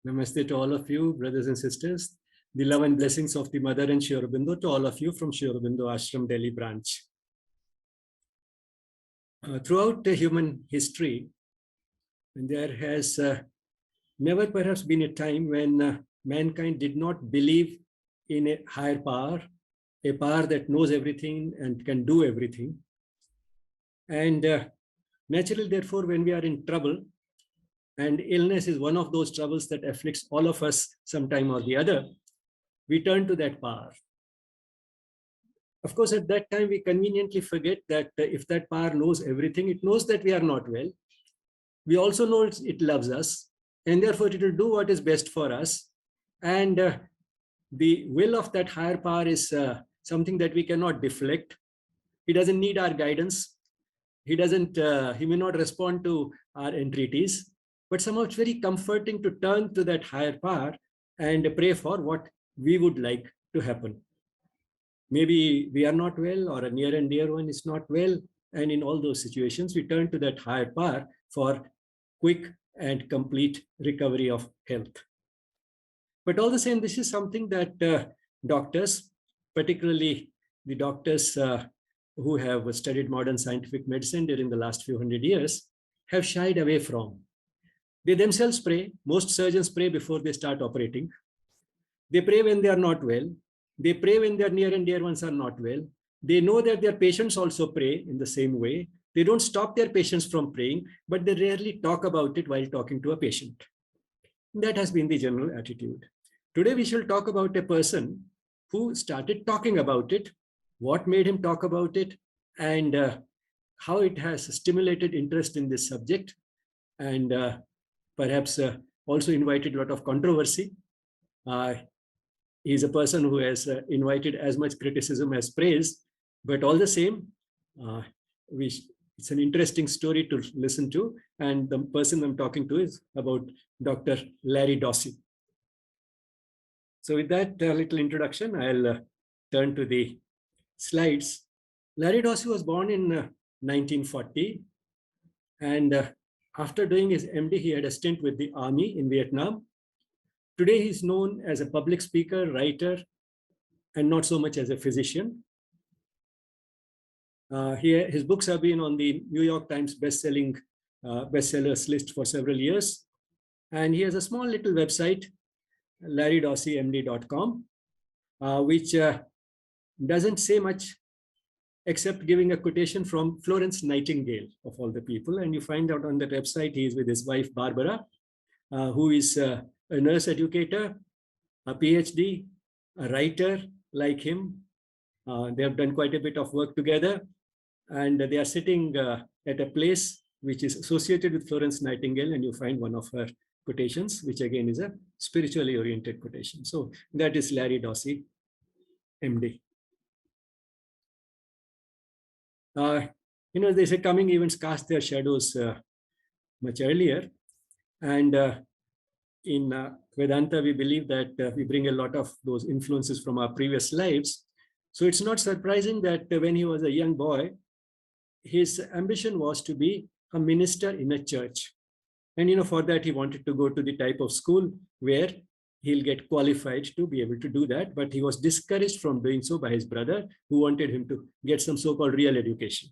Namaste to all of you, brothers and sisters. The love and blessings of the Mother and Sri Aurobindo to all of you from Sri Aurobindo Ashram, Delhi branch. Throughout the human history, there has never perhaps been a time when mankind did not believe in a higher power, a power that knows everything and can do everything. And naturally, therefore, when we are in trouble, and illness is one of those troubles that afflicts all of us sometime or the other, we turn to that power. Of course, at that time, we conveniently forget that if that power knows everything, it knows that we are not well. We also know it loves us, and therefore it will do what is best for us. And the will of that higher power is something that we cannot deflect. He doesn't need our guidance. He may not respond to our entreaties. But somehow it's very comforting to turn to that higher power and pray for what we would like to happen. Maybe we are not well, or a near and dear one is not well. And in all those situations, we turn to that higher power for quick and complete recovery of health. But all the same, this is something that doctors, particularly the doctors who have studied modern scientific medicine during the last few hundred years, have shied away from. They themselves pray. Most surgeons pray before they start operating. They pray when they are not well. They pray when their near and dear ones are not well. They know that their patients also pray in the same way. They don't stop their patients from praying, but they rarely talk about it while talking to a patient. That has been the general attitude. Today, we shall talk about a person who started talking about it, what made him talk about it, and how it has stimulated interest in this subject, and perhaps also invited a lot of controversy. He's a person who has invited as much criticism as praise, but all the same, it's an interesting story to listen to. And the person I'm talking to is about Dr. Larry Dossey. So with that little introduction, I'll turn to the slides. Larry Dossey was born in 1940, and after doing his MD, he had a stint with the army in Vietnam. Today, he's known as a public speaker, writer, and not so much as a physician. His books have been on the New York Times bestsellers list for several years. And he has a small little website, larrydossey.md.com, which doesn't say much except giving a quotation from Florence Nightingale, of all the people. And you find out on that website, he is with his wife, Barbara, who is a nurse educator, a PhD, a writer like him. They have done quite a bit of work together. And they are sitting at a place which is associated with Florence Nightingale. And you find one of her quotations, which again is a spiritually oriented quotation. So that is Larry Dossey, MD. They say coming events cast their shadows much earlier. And in Vedanta, we believe that we bring a lot of those influences from our previous lives. So it's not surprising that when he was a young boy, his ambition was to be a minister in a church. And for that, he wanted to go to the type of school where he'll get qualified to be able to do that. But he was discouraged from doing so by his brother, who wanted him to get some so-called real education.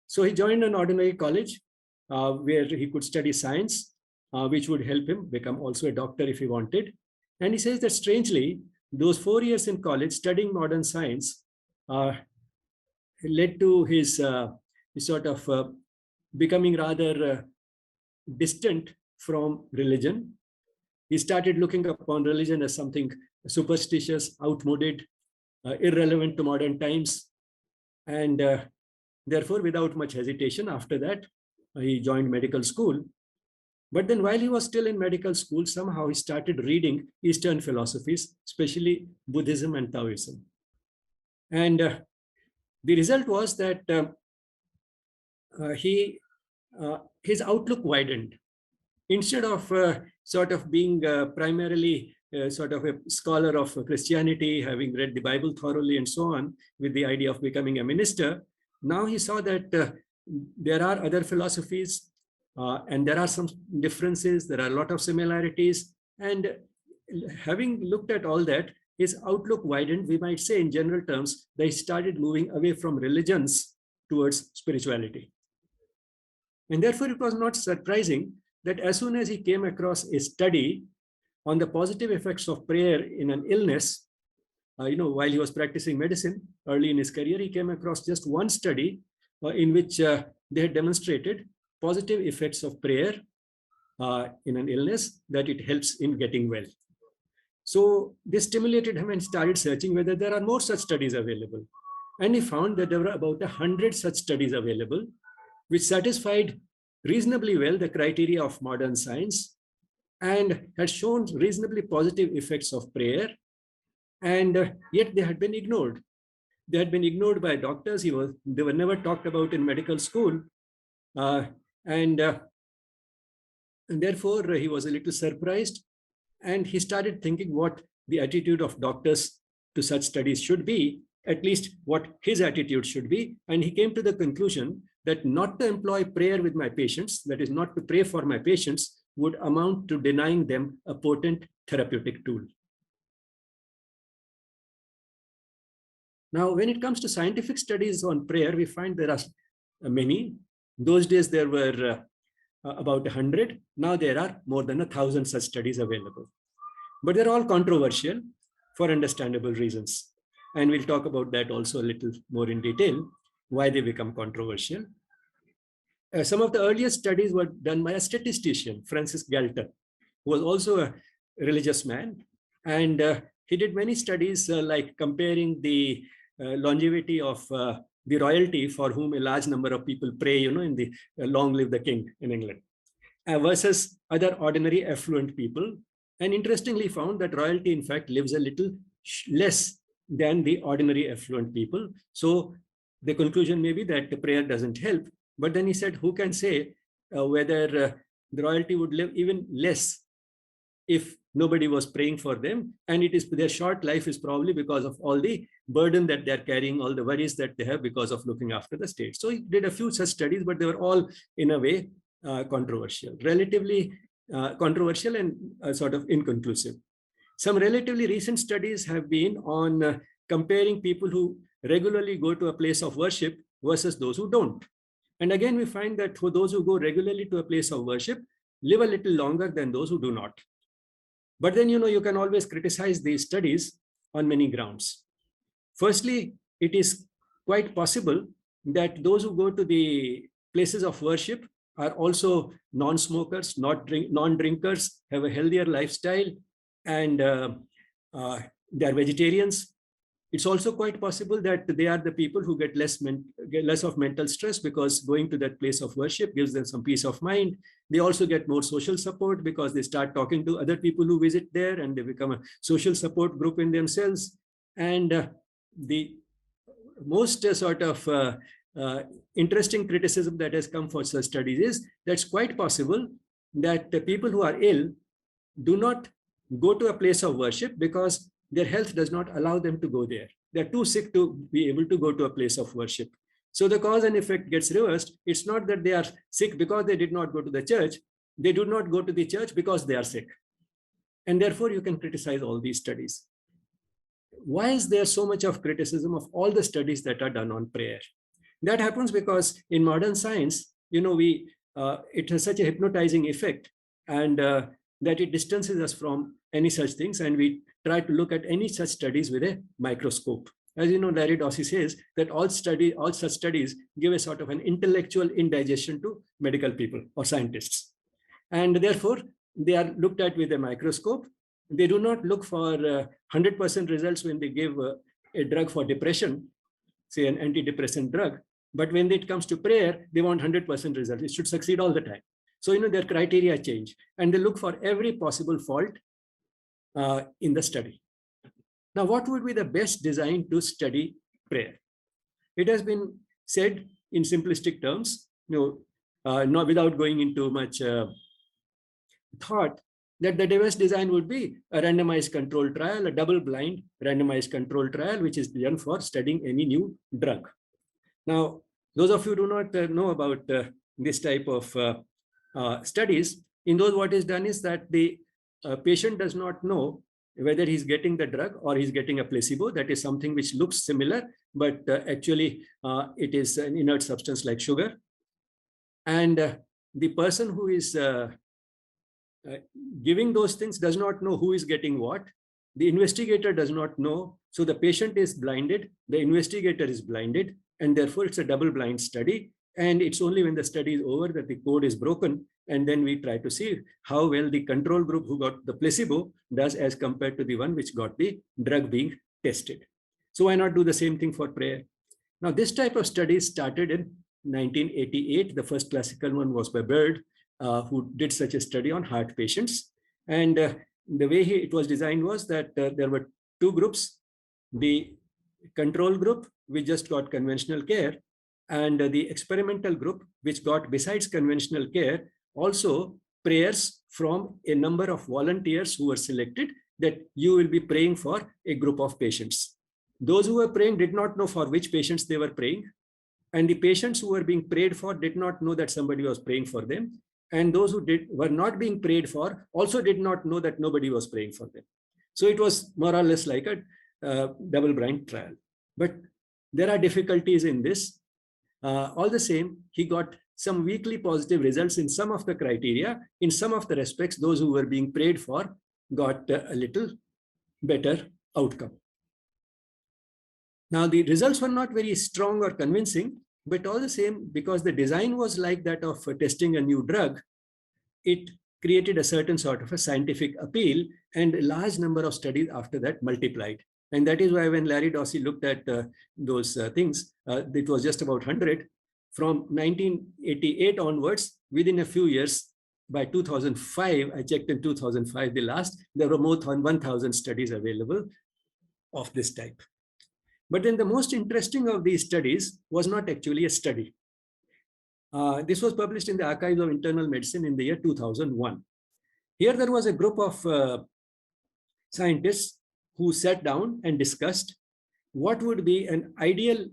So he joined an ordinary college where he could study science, which would help him become also a doctor if he wanted. And he says that strangely, those 4 years in college studying modern science led to his sort of becoming rather distant from religion. He started looking upon religion as something superstitious, outmoded, irrelevant to modern times. And therefore, without much hesitation, after that, he joined medical school. But then while he was still in medical school, somehow he started reading Eastern philosophies, especially Buddhism and Taoism. And the result was that his outlook widened. Instead of sort of being primarily sort of a scholar of Christianity, having read the Bible thoroughly and so on, with the idea of becoming a minister, now he saw that there are other philosophies, And there are some differences, there are a lot of similarities. And having looked at all that, his outlook widened, we might say in general terms, they started moving away from religions towards spirituality. And therefore, it was not surprising that as soon as he came across a study on the positive effects of prayer in an illness, while he was practicing medicine early in his career, he came across just one study in which they had demonstrated positive effects of prayer in an illness, that it helps in getting well. So this stimulated him and started searching whether there are more such studies available. And he found that there were about 100 such studies available, which satisfied reasonably well the criteria of modern science and had shown reasonably positive effects of prayer. And yet they had been ignored. They had been ignored by doctors. They were never talked about in medical school. And therefore, he was a little surprised. And he started thinking what the attitude of doctors to such studies should be, at least what his attitude should be. And he came to the conclusion that not to employ prayer with my patients, that is, not to pray for my patients, would amount to denying them a potent therapeutic tool. Now, when it comes to scientific studies on prayer, we find there are many. Those days, there were about 100. Now there are more than 1,000 such studies available. But they're all controversial for understandable reasons. And we'll talk about that also a little more in detail, why they become controversial. Some of the earliest studies were done by a statistician, Francis Galton, who was also a religious man. And he did many studies like comparing the longevity of the royalty, for whom a large number of people pray, in the long live the king in England, versus other ordinary affluent people. And interestingly found that royalty, in fact, lives a little less than the ordinary affluent people. So the conclusion may be that the prayer doesn't help. But then he said, who can say whether the royalty would live even less if nobody was praying for them? And it is their short life is probably because of all the burden that they're carrying, all the worries that they have because of looking after the state. So he did a few such studies, but they were all in a way controversial, relatively controversial and sort of inconclusive. Some relatively recent studies have been on comparing people who regularly go to a place of worship versus those who don't. And again, we find that for those who go regularly to a place of worship, live a little longer than those who do not. But then, you can always criticize these studies on many grounds. Firstly, it is quite possible that those who go to the places of worship are also non-smokers, non-drinkers, have a healthier lifestyle, and they are vegetarians. It's also quite possible that they are the people who get less of mental stress, because going to that place of worship gives them some peace of mind. They also get more social support because they start talking to other people who visit there, and they become a social support group in themselves. And the most sort of interesting criticism that has come for such studies is that it's quite possible that the people who are ill do not go to a place of worship because their health does not allow them to go there. They're too sick to be able to go to a place of worship. So the cause and effect gets reversed. It's not that they are sick because they did not go to the church. They do not go to the church because they are sick. And therefore, you can criticize all these studies. Why is there so much of criticism of all the studies that are done on prayer? That happens because in modern science, it has such a hypnotizing effect, and that it distances us from any such things, and we try to look at any such studies with a microscope. As you know, Larry Dossey says that all such studies give a sort of an intellectual indigestion to medical people or scientists. And therefore, they are looked at with a microscope. They do not look for 100% results when they give a drug for depression, say an antidepressant drug. But when it comes to prayer, they want 100% results. It should succeed all the time. So, their criteria change, and they look for every possible fault in the study. Now, what would be the best design to study prayer? It has been said in simplistic terms, not without going into much thought, that the best design would be a randomized control trial, a double-blind randomized control trial, which is done for studying any new drug. Now, those of you who do not know about this type of studies, in those what is done is that the patient does not know whether he's getting the drug or he's getting a placebo. That is something which looks similar, but actually it is an inert substance like sugar. And the person who is giving those things does not know who is getting what. The investigator does not know. So the patient is blinded, the investigator is blinded, and therefore it's a double-blind study. And it's only when the study is over that the code is broken. And then we try to see how well the control group who got the placebo does as compared to the one which got the drug being tested. So why not do the same thing for prayer? Now, this type of study started in 1988. The first classical one was by Bird, who did such a study on heart patients. And the way it was designed was that there were two groups. The control group, which just got conventional care, and the experimental group, which got, besides conventional care, also prayers from a number of volunteers who were selected, that you will be praying for a group of patients. Those who were praying did not know for which patients they were praying. And the patients who were being prayed for did not know that somebody was praying for them. And those who were not being prayed for also did not know that nobody was praying for them. So it was more or less like a double-blind trial. But there are difficulties in this. All the same, he got some weakly positive results in some of the criteria. In some of the respects, those who were being prayed for got a little better outcome. Now, the results were not very strong or convincing, but all the same, because the design was like that of testing a new drug, it created a certain sort of a scientific appeal, and a large number of studies after that multiplied. And that is why when Larry Dossey looked at those things, it was just about 100. From 1988 onwards, within a few years, by 2005, I checked in 2005, the last, there were more than 1,000 studies available of this type. But then the most interesting of these studies was not actually a study. This was published in the Archives of Internal Medicine in the year 2001. Here there was a group of scientists who sat down and discussed what would be an ideal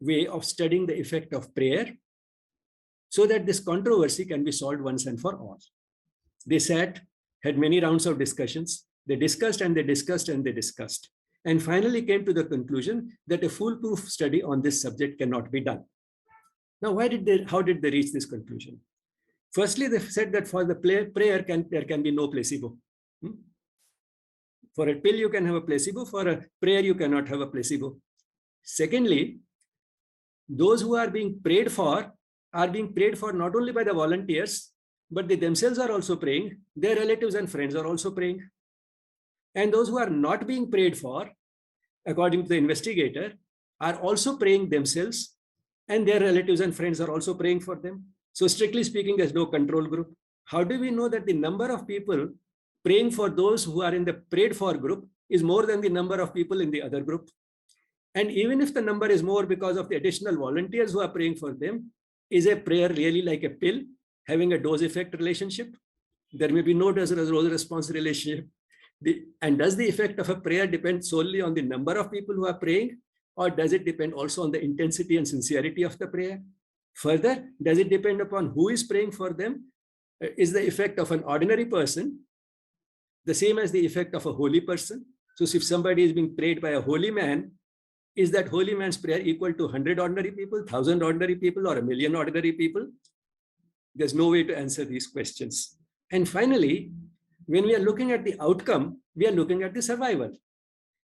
way of studying the effect of prayer so that this controversy can be solved once and for all. They sat, had many rounds of discussions. They discussed and they discussed and they discussed, and finally came to the conclusion that a foolproof study on this subject cannot be done. Now, how did they reach this conclusion? Firstly, they said that for the prayer, there can be no placebo. For a pill, you can have a placebo. For a prayer, you cannot have a placebo. Secondly, those who are being prayed for not only by the volunteers, but they themselves are also praying. Their relatives and friends are also praying. And those who are not being prayed for, according to the investigator, are also praying themselves, and their relatives and friends are also praying for them. So strictly speaking, there's no control group. How do we know that the number of people praying for those who are in the prayed for group is more than the number of people in the other group? And even if the number is more because of the additional volunteers who are praying for them, is a prayer really like a pill having a dose effect relationship? There may be no dose response relationship. And does the effect of a prayer depend solely on the number of people who are praying, or does it depend also on the intensity and sincerity of the prayer? Further, does it depend upon who is praying for them? Is the effect of an ordinary person the same as the effect of a holy person? So if somebody is being prayed by a holy man, is that holy man's prayer equal to 100 ordinary people, 1,000 ordinary people, or 1,000,000 ordinary people? There's no way to answer these questions. And finally, when we are looking at the outcome, we are looking at the survival.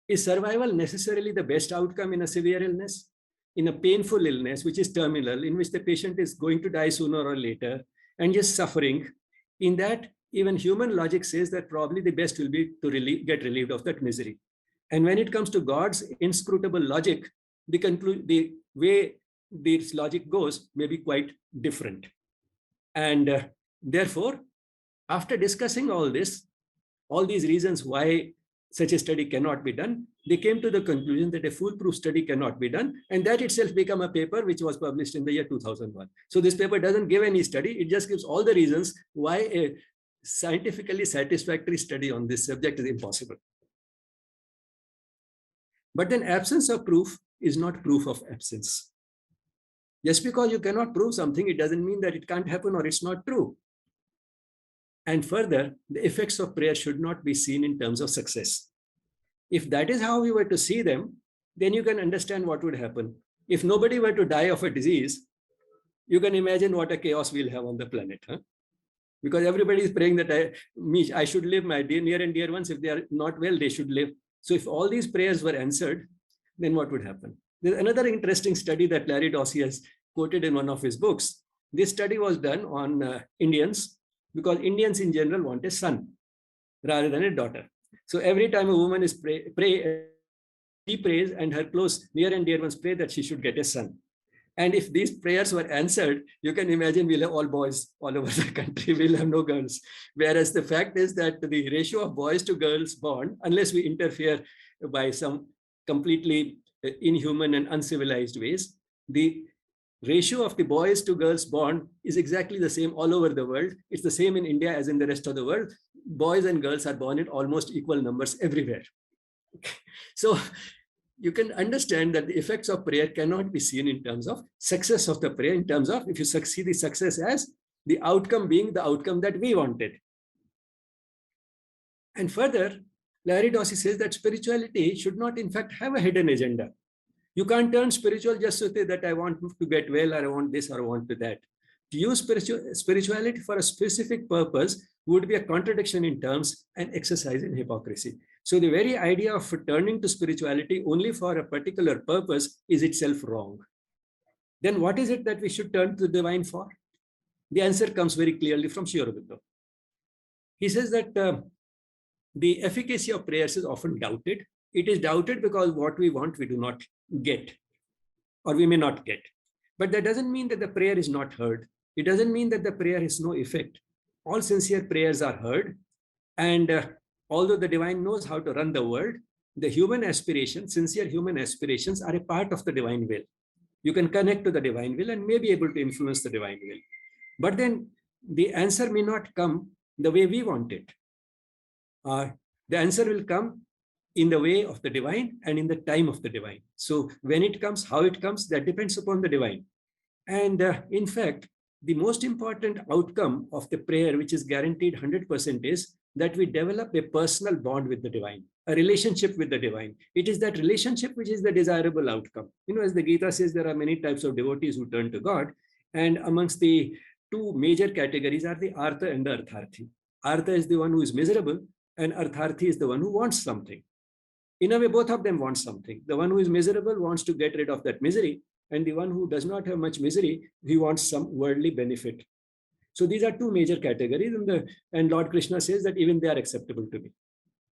Is survival necessarily the best outcome in a severe illness? In a painful illness, which is terminal, in which the patient is going to die sooner or later and just suffering, in that even human logic says that probably the best will be to get relieved of that misery. And when it comes to God's inscrutable logic, the way this logic goes may be quite different. And therefore, after discussing all these reasons why such a study cannot be done, they came to the conclusion that a foolproof study cannot be done. And that itself became a paper which was published in the year 2001. So this paper doesn't give any study. It just gives all the reasons why a scientifically satisfactory study on this subject is impossible. But then absence of proof is not proof of absence. Just because you cannot prove something, it doesn't mean that it can't happen or it's not true. And further, the effects of prayer should not be seen in terms of success. If that is how we were to see them, then you can understand what would happen. If nobody were to die of a disease, you can imagine what a chaos we'll have on the planet. Huh? Because everybody is praying that I should live, my near and dear ones, if they are not well, they should live. So if all these prayers were answered, then what would happen? There's another interesting study that Larry Dossey has quoted in one of his books. This study was done on Indians, because Indians in general want a son rather than a daughter. So every time a woman is she prays, and her close near and dear ones pray that she should get a son. And if these prayers were answered, you can imagine we'll have all boys all over the country. We'll have no girls. Whereas the fact is that the ratio of boys to girls born, unless we interfere by some completely inhuman and uncivilized ways, the ratio of the boys to girls born is exactly the same all over the world. It's the same in India as in the rest of the world. Boys and girls are born in almost equal numbers everywhere. So you can understand that the effects of prayer cannot be seen in terms of success of the prayer, in terms of if you see the success as the outcome being the outcome that we wanted. And further, Larry Dossey says that spirituality should not, in fact, have a hidden agenda. You can't turn spiritual just to say that I want to get well, or I want this, or I want to that. To use spirituality for a specific purpose would be a contradiction in terms and exercise in hypocrisy. So the very idea of turning to spirituality only for a particular purpose is itself wrong. Then what is it that we should turn to the divine for? The answer comes very clearly from Sri Aurobindo. He says that the efficacy of prayers is often doubted. It is doubted because what we want we do not get, or we may not get. But that doesn't mean that the prayer is not heard. It doesn't mean that the prayer has no effect. All sincere prayers are heard. And although the divine knows how to run the world, the human aspirations, sincere human aspirations, are a part of the divine will. You can connect to the divine will and may be able to influence the divine will. But then the answer may not come the way we want it. The answer will come in the way of the divine and in the time of the divine. So when it comes, how it comes, that depends upon the divine. And in fact, the most important outcome of the prayer, which is guaranteed 100%, is that we develop a personal bond with the divine, a relationship with the divine. It is that relationship which is the desirable outcome. You know, as the Gita says, there are many types of devotees who turn to God. And amongst the two major categories are the Artha and the Artharthi. Artha is the one who is miserable, and Artharthi is the one who wants something. In a way, both of them want something. The one who is miserable wants to get rid of that misery, and the one who does not have much misery, he wants some worldly benefit. So these are two major categories, and Lord Krishna says that even they are acceptable to me.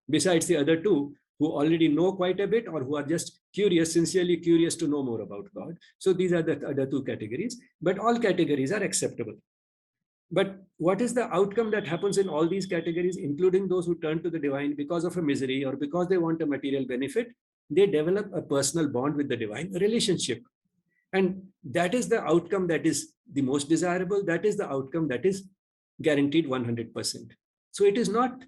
Besides the other two, who already know quite a bit, or who are just curious, sincerely curious to know more about God. So these are the other two categories, but all categories are acceptable. But what is the outcome that happens in all these categories, including those who turn to the divine because of a misery or because they want a material benefit? They develop a personal bond with the divine, a relationship. And that is the outcome that is the most desirable. That is the outcome that is guaranteed 100%. So it is not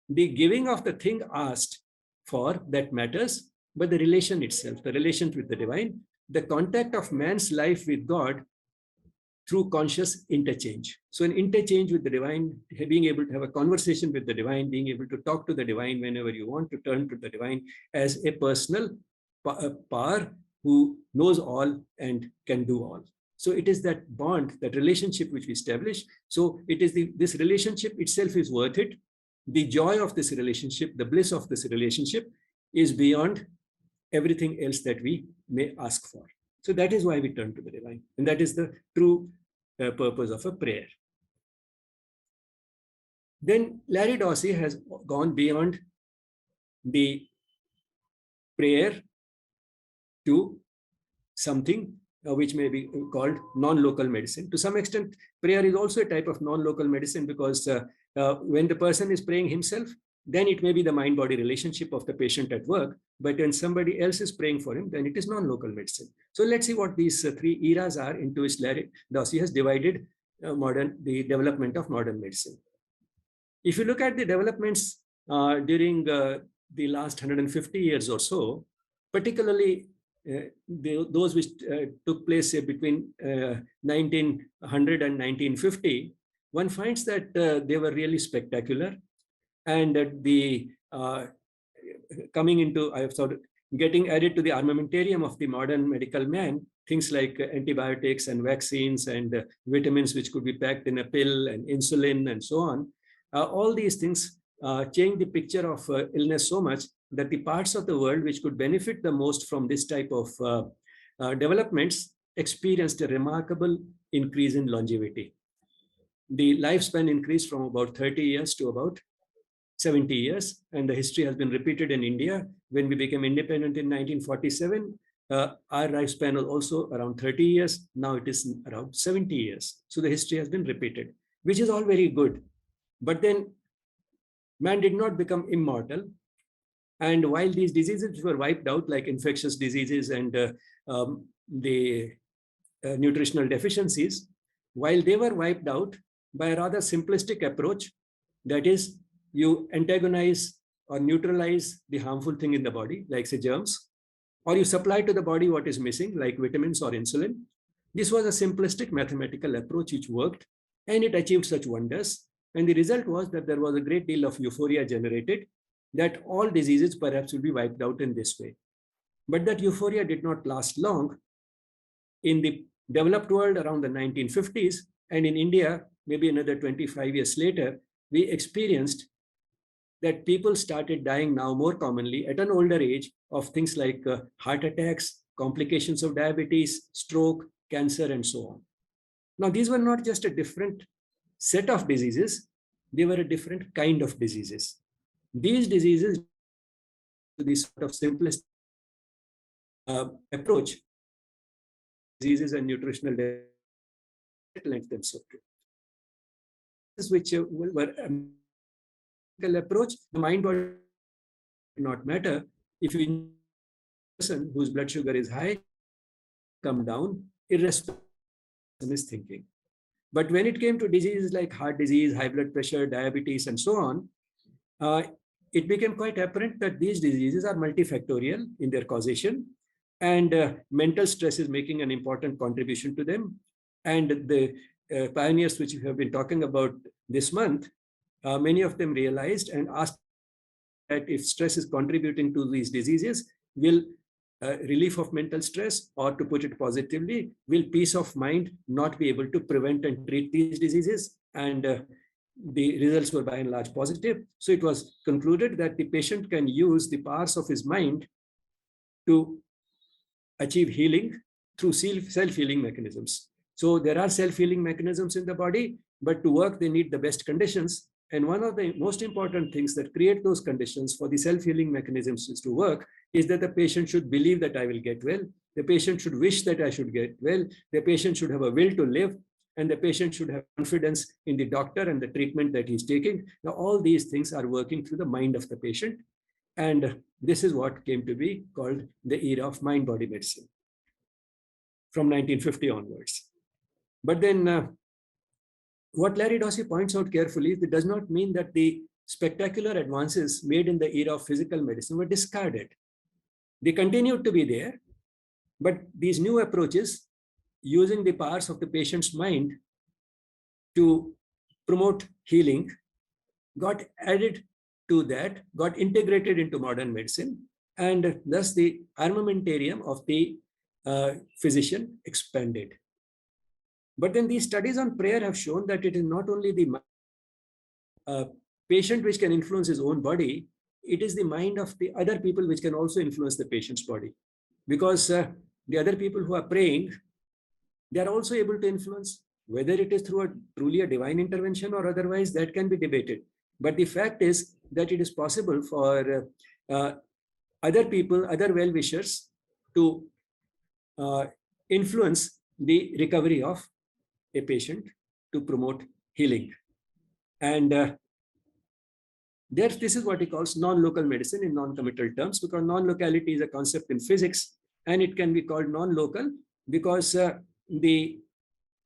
the giving of the thing asked for that matters, but the relation itself, the relation with the divine, the contact of man's life with God through conscious interchange. So an interchange with the divine, being able to have a conversation with the divine, being able to talk to the divine whenever you want to turn to the divine as a personal power who knows all and can do all. So it is that bond, that relationship which we establish. So it is this relationship itself is worth it. The joy of this relationship, the bliss of this relationship is beyond everything else that we may ask for. So that is why we turn to the divine. And that is the true purpose of a prayer. Then Larry Dossey has gone beyond the prayer to something which may be called non-local medicine. To some extent, prayer is also a type of non-local medicine, because when the person is praying himself, then it may be the mind-body relationship of the patient at work. But when somebody else is praying for him, then it is non-local medicine. So let's see what these three eras are into which Larry Dossey has divided the development of modern medicine. If you look at the developments during the last 150 years or so, particularly those which took place between 1900 and 1950, one finds that they were really spectacular, and that the coming into, I have sort of getting added to the armamentarium of the modern medical man, things like antibiotics and vaccines and vitamins which could be packed in a pill and insulin and so on. All these things change the picture of illness so much that the parts of the world which could benefit the most from this type of developments experienced a remarkable increase in longevity. The lifespan increased from about 30 years to about 70 years, and the history has been repeated in India. When we became independent in 1947, our lifespan was also around 30 years. Now it is around 70 years. So the history has been repeated, which is all very good. But then man did not become immortal. And while these diseases were wiped out, like infectious diseases and the nutritional deficiencies, while they were wiped out by a rather simplistic approach, that is, you antagonize or neutralize the harmful thing in the body, like say germs, or you supply to the body what is missing, like vitamins or insulin. This was a simplistic mathematical approach which worked, and it achieved such wonders. And the result was that there was a great deal of euphoria generated that all diseases perhaps will be wiped out in this way. But that euphoria did not last long. In the developed world around the 1950s, and in India, maybe another 25 years later, we experienced that people started dying now more commonly at an older age of things like heart attacks, complications of diabetes, stroke, cancer, and so on. Now, these were not just a different set of diseases, they were a different kind of diseases. These diseases, this sort of simplest approach, diseases and nutritional lent themselves to. Which were a approach, the mind body not matter. If you person whose blood sugar is high, come down, irrespective of his thinking. But when it came to diseases like heart disease, high blood pressure, diabetes, and so on, it became quite apparent that these diseases are multifactorial in their causation, and mental stress is making an important contribution to them. And the pioneers which we have been talking about this month, many of them realized and asked that if stress is contributing to these diseases, will relief of mental stress, or to put it positively, will peace of mind not be able to prevent and treat these diseases? And the results were by and large positive. So it was concluded that the patient can use the powers of his mind to achieve healing through self-healing mechanisms. So there are self-healing mechanisms in the body, but to work, they need the best conditions. And one of the most important things that create those conditions for the self-healing mechanisms to work is that the patient should believe that I will get well. The patient should wish that I should get well. The patient should have a will to live, and the patient should have confidence in the doctor and the treatment that he's taking. Now, all these things are working through the mind of the patient. And this is what came to be called the era of mind-body medicine from 1950 onwards. But then what Larry Dossey points out carefully, it does not mean that the spectacular advances made in the era of physical medicine were discarded. They continued to be there, but these new approaches, using the powers of the patient's mind to promote healing, got added to that, got integrated into modern medicine, and thus the armamentarium of the physician expanded. But then these studies on prayer have shown that it is not only the patient which can influence his own body, it is the mind of the other people which can also influence the patient's body. Because the other people who are praying, they are also able to influence. Whether it is through truly a divine intervention or otherwise, that can be debated. But the fact is that it is possible for other people, other well-wishers, to influence the recovery of a patient to promote healing. And this is what he calls non-local medicine in non-committal terms, because non-locality is a concept in physics, and it can be called non-local because the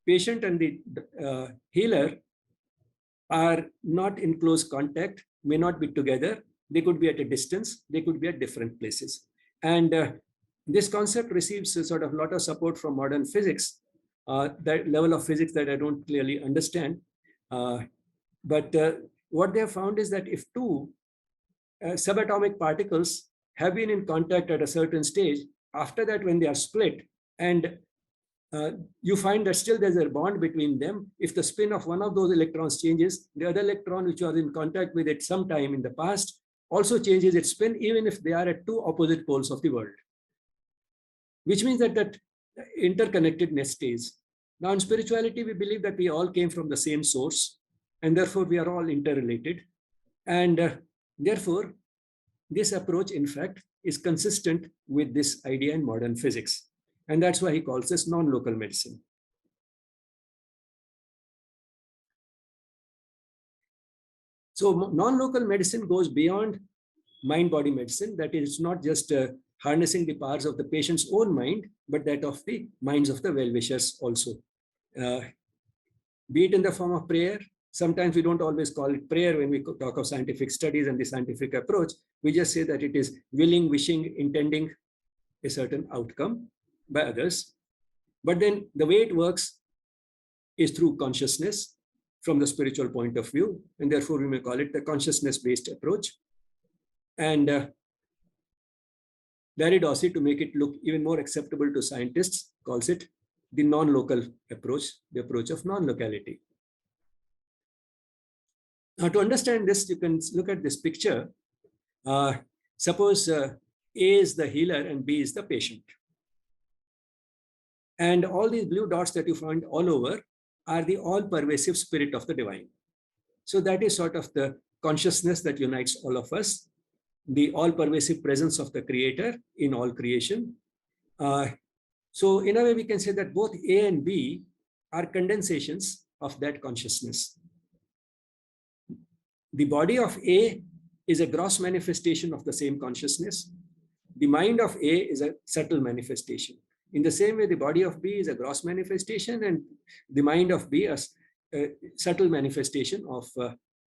patient and the healer are not in close contact, may not be together. They could be at a distance. They could be at different places. And this concept receives a sort of lot of support from modern physics, that level of physics that I don't clearly understand. But what they have found is that if two subatomic particles have been in contact at a certain stage, after that, when they are split, and you find that still there's a bond between them. If the spin of one of those electrons changes, the other electron which was in contact with it sometime in the past also changes its spin, even if they are at two opposite poles of the world. Which means that that interconnectedness stays. Now in spirituality, we believe that we all came from the same source, and therefore we are all interrelated. And therefore, this approach, in fact, is consistent with this idea in modern physics. And that's why he calls this non-local medicine. So non-local medicine goes beyond mind-body medicine. That is, it's not just harnessing the powers of the patient's own mind, but that of the minds of the well-wishers also. Be it in the form of prayer. Sometimes we don't always call it prayer when we talk of scientific studies and the scientific approach. We just say that it is willing, wishing, intending a certain outcome by others. But then the way it works is through consciousness from the spiritual point of view, and therefore we may call it the consciousness-based approach. And Larry Dossey, to make it look even more acceptable to scientists, calls it the non-local approach, the approach of non-locality. Now, to understand this, you can look at this picture. Suppose A is the healer and B is the patient. And all these blue dots that you find all over are the all-pervasive spirit of the divine. So that is sort of the consciousness that unites all of us, the all-pervasive presence of the creator in all creation. So in a way, we can say that both A and B are condensations of that consciousness. The body of A is a gross manifestation of the same consciousness. The mind of A is a subtle manifestation. In the same way, the body of B is a gross manifestation, and the mind of B is a subtle manifestation of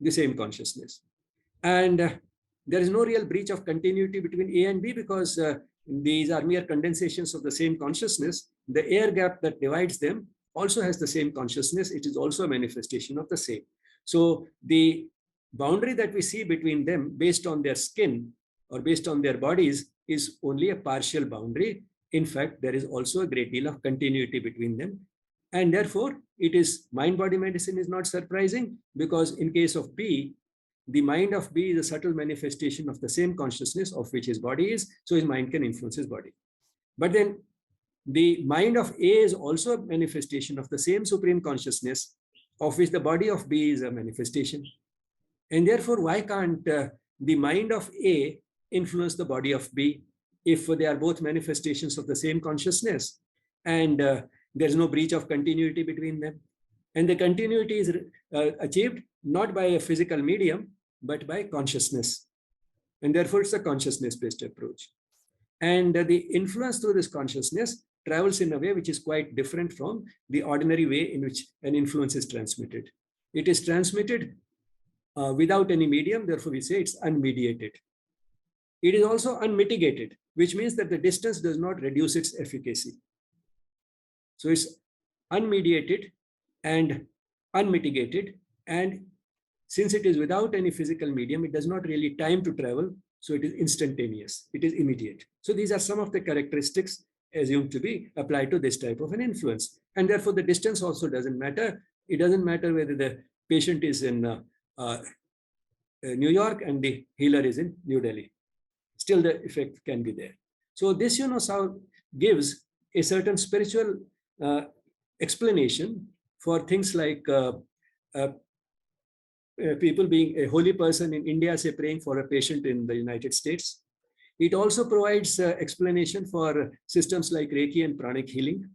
the same consciousness. And there is no real breach of continuity between A and B, because these are mere condensations of the same consciousness. The air gap that divides them also has the same consciousness. It is also a manifestation of the same. So the boundary that we see between them based on their skin or based on their bodies is only a partial boundary. In fact, there is also a great deal of continuity between them. And therefore, it is mind-body medicine is not surprising, because in case of B, the mind of B is a subtle manifestation of the same consciousness of which his body is, so his mind can influence his body. But then the mind of A is also a manifestation of the same supreme consciousness of which the body of B is a manifestation. And therefore, why can't the mind of A influence the body of B if they are both manifestations of the same consciousness and there's no breach of continuity between them? And the continuity is achieved not by a physical medium, but by consciousness. And therefore, it's a consciousness-based approach. And the influence through this consciousness travels in a way which is quite different from the ordinary way in which an influence is transmitted. It is transmitted without any medium, therefore we say it's unmediated. It is also unmitigated, which means that the distance does not reduce its efficacy. So it's unmediated and unmitigated, and since it is without any physical medium, it does not really time to travel, so it is instantaneous, it is immediate. So these are some of the characteristics assumed to be applied to this type of an influence. And therefore, the distance also doesn't matter. It doesn't matter whether the patient is in New York and the healer is in New Delhi. Still, the effect can be there. So this, gives a certain spiritual explanation for things like people being a holy person in India, say praying for a patient in the United States. It also provides explanation for systems like Reiki and pranic healing,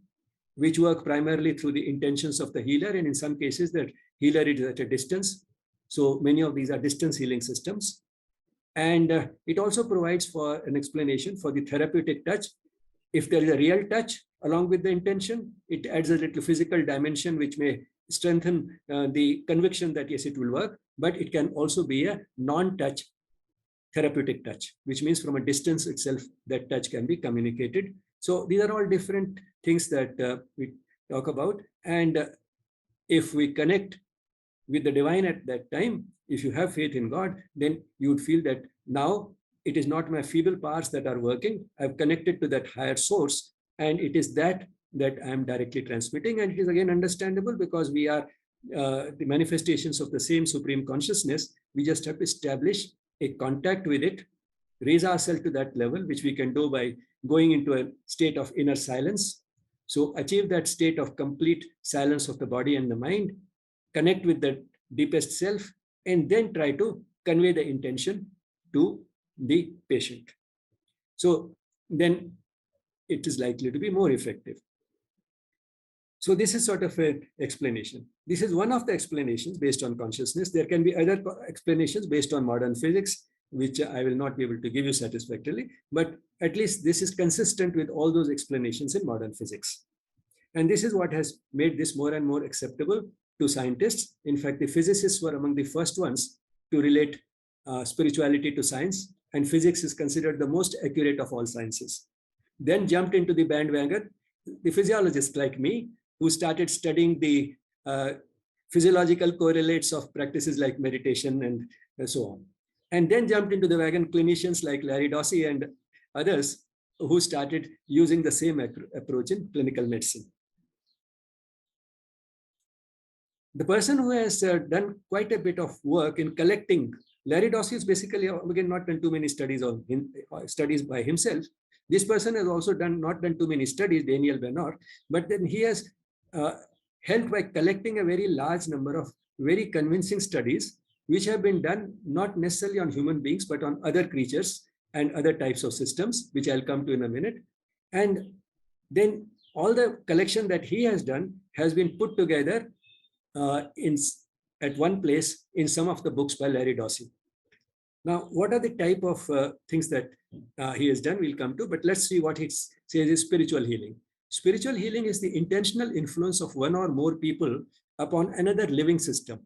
which work primarily through the intentions of the healer, and in some cases that healer is at a distance. So many of these are distance healing systems. And it also provides for an explanation for the therapeutic touch. If there is a real touch along with the intention, it adds a little physical dimension which may strengthen the conviction that yes, it will work, but it can also be a non-touch therapeutic touch, which means from a distance itself, that touch can be communicated. So these are all different things that we talk about. And if we connect with the divine at that time, if you have faith in God, then you would feel that now it is not my feeble powers that are working. I've connected to that higher source, and it is that I am directly transmitting. And it is again understandable because we are the manifestations of the same supreme consciousness. We just have to establish a contact with it, raise ourselves to that level, which we can do by going into a state of inner silence. So achieve that state of complete silence of the body and the mind, connect with the deepest self, and then try to convey the intention to the patient. So then it is likely to be more effective. So this is sort of an explanation. This is one of the explanations based on consciousness. There can be other explanations based on modern physics, which I will not be able to give you satisfactorily, but at least this is consistent with all those explanations in modern physics. And this is what has made this more and more acceptable to scientists. In fact, the physicists were among the first ones to relate spirituality to science, and physics is considered the most accurate of all sciences. Then jumped into the bandwagon the physiologists like me, who started studying the physiological correlates of practices like meditation and so on. And then jumped into the wagon clinicians like Larry Dossey and others who started using the same approach in clinical medicine. The person who has done quite a bit of work in collecting, Larry Dossey is basically, again, not done too many studies on studies by himself. This person has also not done too many studies, Daniel Bernard, but then he has helped by collecting a very large number of very convincing studies, which have been done not necessarily on human beings, but on other creatures and other types of systems, which I'll come to in a minute. And then all the collection that he has done has been put together at one place in some of the books by Larry Dossey. Now, what are the type of things that he has done? We'll come to, but let's see what he says is spiritual healing. Spiritual healing is the intentional influence of one or more people upon another living system.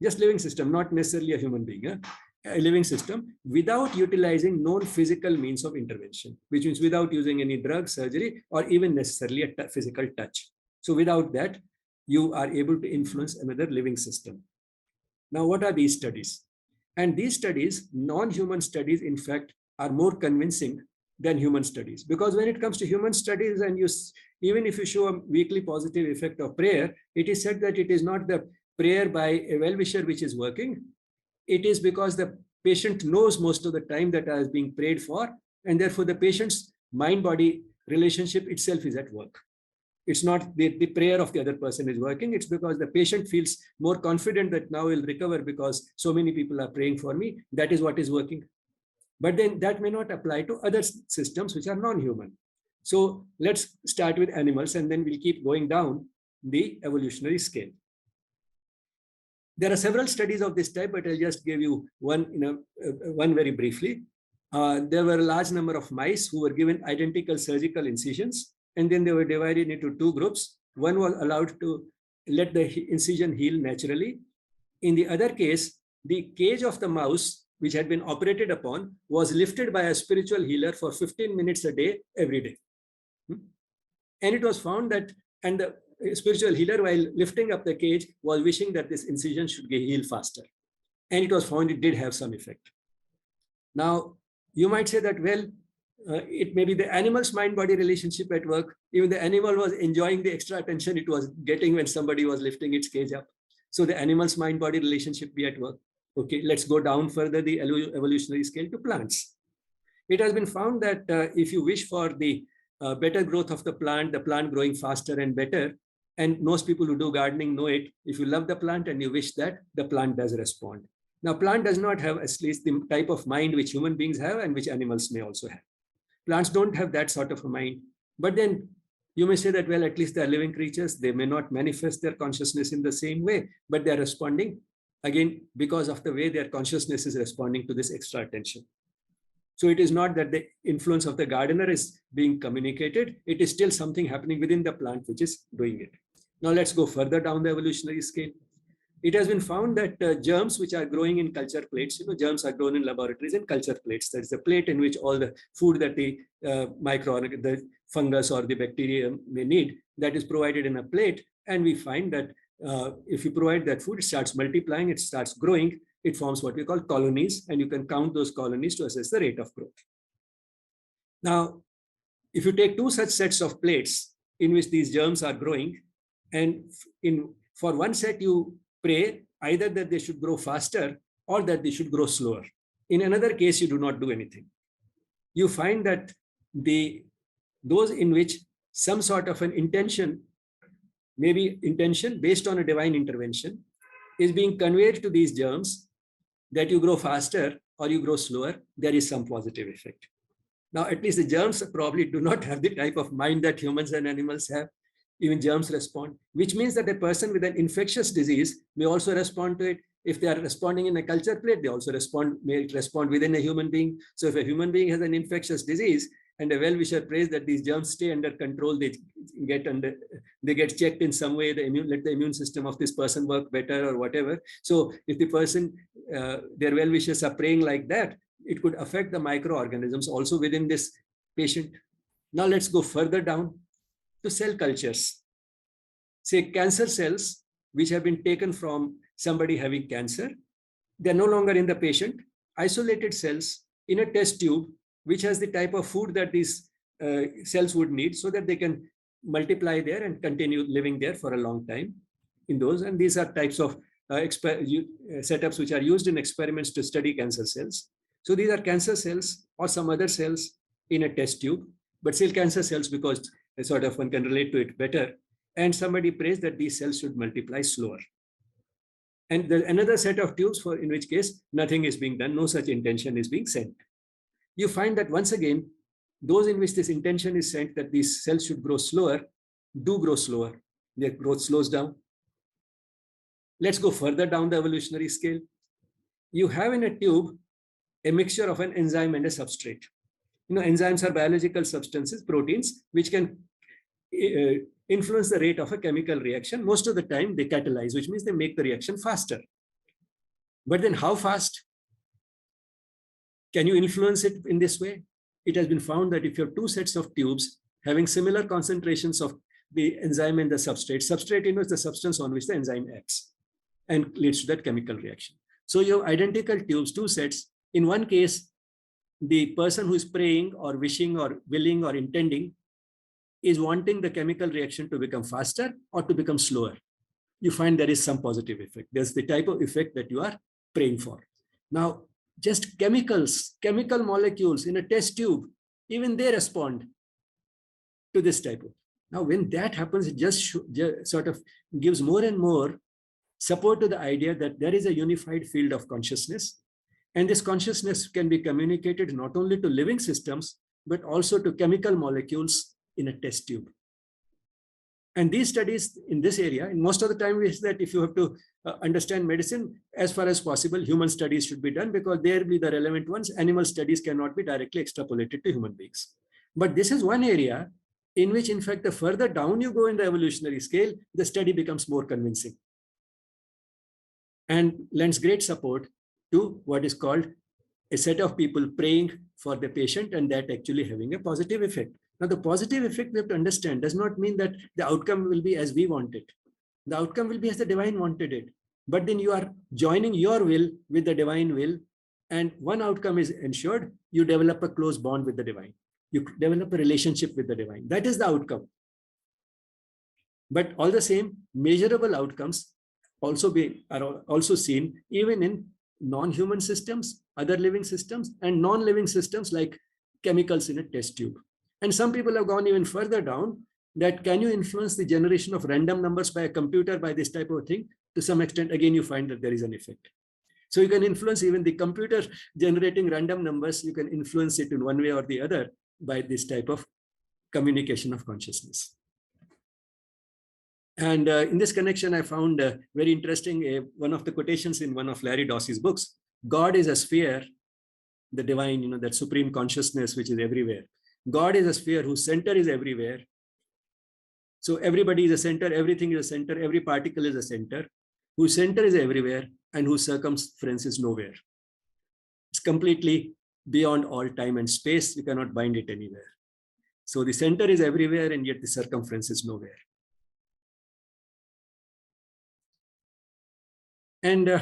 Just living system, not necessarily a human being, a living system, without utilizing known physical means of intervention, which means without using any drug, surgery, or even necessarily a physical touch. So without that, you are able to influence another living system. Now, what are these studies? And these studies, non-human studies, in fact, are more convincing than human studies. Because when it comes to human studies, and even if you show a weakly positive effect of prayer, it is said that it is not the prayer by a well-wisher which is working. It is because the patient knows most of the time that is being prayed for, and therefore the patient's mind-body relationship itself is at work. It's not the prayer of the other person is working. It's because the patient feels more confident that now he'll recover because so many people are praying for me. That is what is working. But then that may not apply to other systems which are non-human. So let's start with animals, and then we'll keep going down the evolutionary scale. There are several studies of this type, but I'll just give you one very briefly. There were a large number of mice who were given identical surgical incisions, and then they were divided into two groups. One was allowed to let the incision heal naturally. In the other case, the cage of the mouse, which had been operated upon, was lifted by a spiritual healer for 15 minutes a day, every day. And it was found that, and the spiritual healer, while lifting up the cage, was wishing that this incision should heal faster. And it was found it did have some effect. Now, you might say that, well, it may be the animal's mind-body relationship at work. Even the animal was enjoying the extra attention it was getting when somebody was lifting its cage up. So the animal's mind-body relationship be at work. Okay, let's go down further the evolutionary scale to plants. It has been found that if you wish for the better growth of the plant growing faster and better, and most people who do gardening know it, if you love the plant and you wish that, the plant does respond. Now, plant does not have at least the type of mind which human beings have and which animals may also have. Plants don't have that sort of a mind. But then you may say that, well, at least they're living creatures. They may not manifest their consciousness in the same way, but they're responding, again, because of the way their consciousness is responding to this extra attention. So it is not that the influence of the gardener is being communicated. It is still something happening within the plant which is doing it. Now let's go further down the evolutionary scale. It has been found that germs which are growing in culture plates, germs are grown in laboratories in culture plates. That is the plate in which all the food that the the fungus or the bacteria may need, that is provided in a plate. And we find that if you provide that food, it starts multiplying, it starts growing, it forms what we call colonies, and you can count those colonies to assess the rate of growth. Now, if you take two such sets of plates in which these germs are growing, and for one set you pray either that they should grow faster or that they should grow slower. In another case, you do not do anything. You find that those in which some sort of an intention, maybe intention based on a divine intervention, is being conveyed to these germs that you grow faster or you grow slower, there is some positive effect. Now, at least the germs probably do not have the type of mind that humans and animals have. Even germs respond, which means that a person with an infectious disease may also respond to it. If they are responding in a culture plate, they also may respond within a human being. So if a human being has an infectious disease and a well-wisher prays that these germs stay under control, they get checked in some way, let the immune system of this person work better or whatever. So if the person, their well-wishers are praying like that, it could affect the microorganisms also within this patient. Now let's go further down to cell cultures. Say cancer cells, which have been taken from somebody having cancer, they're no longer in the patient, isolated cells in a test tube, which has the type of food that these cells would need so that they can multiply there and continue living there for a long time in those. And these are types of setups which are used in experiments to study cancer cells. So these are cancer cells or some other cells in a test tube, but still cancer cells because sort of one can relate to it better. And somebody prays that these cells should multiply slower. And there's another set of tubes in which case nothing is being done, no such intention is being sent. You find that once again, those in which this intention is sent that these cells should grow slower, do grow slower. Their growth slows down. Let's go further down the evolutionary scale. You have in a tube a mixture of an enzyme and a substrate. Enzymes are biological substances, proteins, which can influence the rate of a chemical reaction. Most of the time they catalyze, which means they make the reaction faster. But then how fast? Can you influence it in this way? It has been found that if you have two sets of tubes having similar concentrations of the enzyme and the substrate is the substance on which the enzyme acts and leads to that chemical reaction. So you have identical tubes, two sets. In one case, the person who is praying or wishing or willing or intending is wanting the chemical reaction to become faster or to become slower. You find there is some positive effect. There's the type of effect that you are praying for. Now, just chemical molecules in a test tube, even they respond to this type of. Now, when that happens, it just sort of gives more and more support to the idea that there is a unified field of consciousness. And this consciousness can be communicated not only to living systems, but also to chemical molecules in a test tube. And these studies in this area, and most of the time we say that if you have to understand medicine, as far as possible, human studies should be done because they will be the relevant ones. Animal studies cannot be directly extrapolated to human beings. But this is one area in which, in fact, the further down you go in the evolutionary scale, the study becomes more convincing and lends great support to what is called a set of people praying for the patient and that actually having a positive effect. Now, the positive effect we have to understand does not mean that the outcome will be as we want it. The outcome will be as the divine wanted it. But then you are joining your will with the divine will, and one outcome is ensured. You develop a close bond with the divine. You develop a relationship with the divine. That is the outcome. But all the same, measurable outcomes are also seen even in non-human systems, other living systems, and non-living systems like chemicals in a test tube. And some people have gone even further down that can you influence the generation of random numbers by a computer by this type of thing? To some extent, again, you find that there is an effect. So you can influence even the computer generating random numbers. You can influence it in one way or the other by this type of communication of consciousness. And in this connection, I found very interesting one of the quotations in one of Larry Dossey's books. God is a sphere, the divine, that supreme consciousness which is everywhere. God is a sphere whose center is everywhere. So everybody is a center, everything is a center, every particle is a center, whose center is everywhere and whose circumference is nowhere. It's completely beyond all time and space. You cannot bind it anywhere. So the center is everywhere and yet the circumference is nowhere. And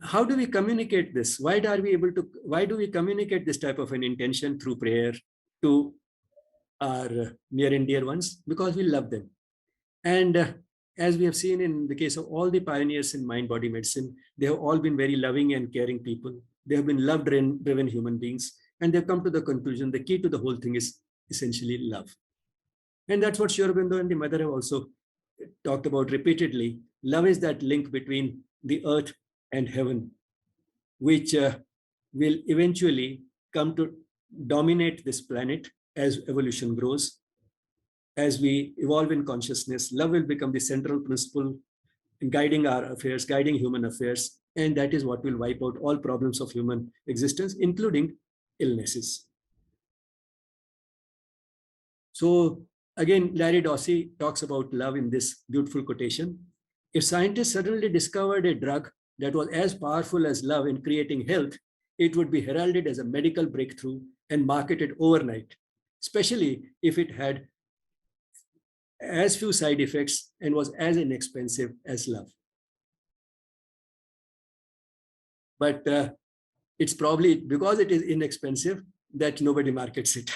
how do we communicate this? Why do we communicate this type of an intention through prayer to our near and dear ones? Because we love them. And as we have seen in the case of all the pioneers in mind-body medicine, they have all been very loving and caring people. They have been love-driven human beings. And they've come to the conclusion, the key to the whole thing is essentially love. And that's what Sri Aurobindo and the mother have also talked about repeatedly. Love is that link between the earth and heaven, which will eventually come to dominate this planet as evolution grows. As we evolve in consciousness, love will become the central principle in guiding our affairs, guiding human affairs. And that is what will wipe out all problems of human existence, including illnesses. So again, Larry Dossey talks about love in this beautiful quotation. If scientists suddenly discovered a drug that was as powerful as love in creating health, it would be heralded as a medical breakthrough and marketed overnight, especially if it had as few side effects and was as inexpensive as love. But it's probably because it is inexpensive that nobody markets it.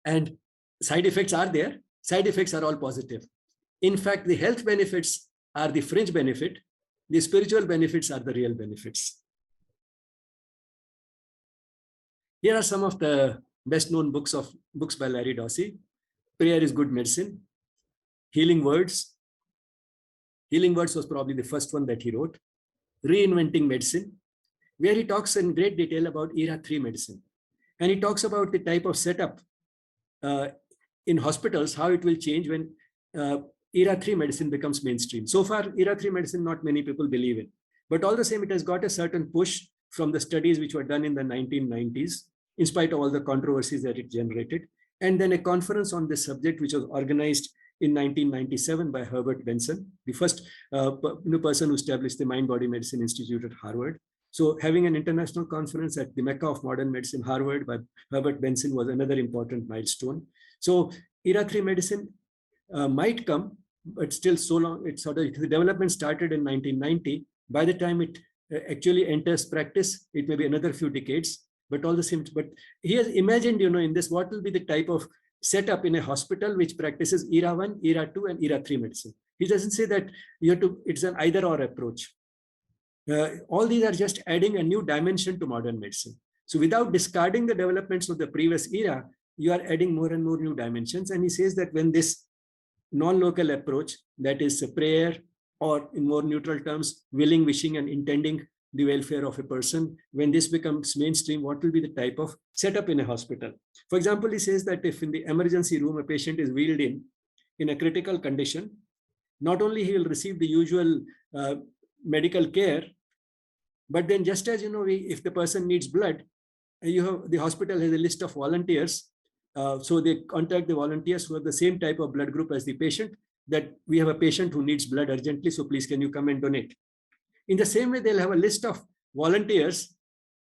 And side effects are there. Side effects are all positive. In fact, the health benefits are the fringe benefit. The spiritual benefits are the real benefits. Here are some of the best known books by Larry Dossey. Prayer is Good Medicine. Healing Words. Healing Words was probably the first one that he wrote. Reinventing Medicine, where he talks in great detail about Era 3 medicine. And he talks about the type of setup in hospitals, how it will change when Era 3 medicine becomes mainstream. So far, Era 3 medicine, not many people believe in. But all the same, it has got a certain push from the studies which were done in the 1990s, in spite of all the controversies that it generated. And then a conference on this subject, which was organized in 1997 by Herbert Benson, the first person who established the Mind-Body Medicine Institute at Harvard. So having an international conference at the Mecca of Modern Medicine, Harvard, by Herbert Benson was another important milestone. So Era 3 medicine might come, but still so long, the development started in 1990. By the time it actually enters practice, it may be another few decades, but all the same. But he has imagined, in this, what will be the type of setup in a hospital which practices Era 1, Era 2, and Era 3 medicine. He doesn't say that it's an either or approach. All these are just adding a new dimension to modern medicine. So without discarding the developments of the previous era, you are adding more and more new dimensions. And he says that when this non-local approach, that is prayer, or in more neutral terms, willing, wishing, and intending the welfare of a person, when this becomes mainstream, what will be the type of setup in a hospital? For example, he says that if in the emergency room a patient is wheeled in a critical condition, not only he will receive the usual medical care, but then just as if the person needs blood, the hospital has a list of volunteers. So they contact the volunteers who have the same type of blood group as the patient, that we have a patient who needs blood urgently, so please can you come and donate? In the same way, they'll have a list of volunteers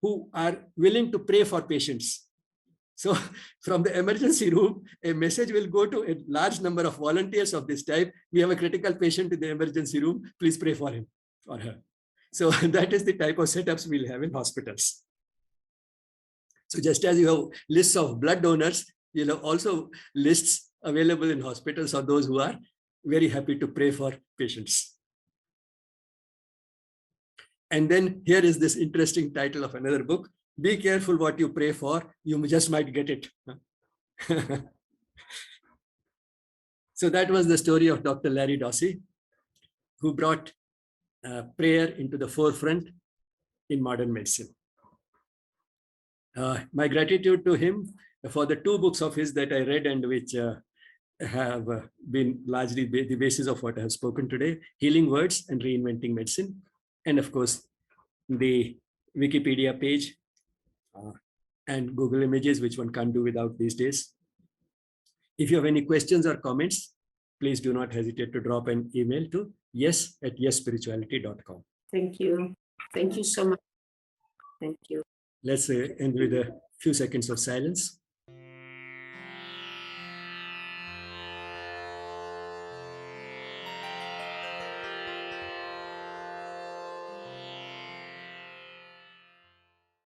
who are willing to pray for patients. So from the emergency room, a message will go to a large number of volunteers of this type. We have a critical patient in the emergency room. Please pray for him or her. So that is the type of setups we'll have in hospitals. So just as you have lists of blood donors, you'll have also lists available in hospitals of those who are very happy to pray for patients. And then here is this interesting title of another book. Be careful what you pray for. You just might get it. So that was the story of Dr. Larry Dossey, who brought prayer into the forefront in modern medicine. My gratitude to him for the 2 books of his that I read and which have been largely the basis of what I have spoken today: Healing Words and Reinventing Medicine. And of course, the Wikipedia page and Google Images, which one can't do without these days. If you have any questions or comments, please do not hesitate to drop an email to yes@yesspirituality.com. Thank you. Thank you so much. Thank you. Let's end with a few seconds of silence.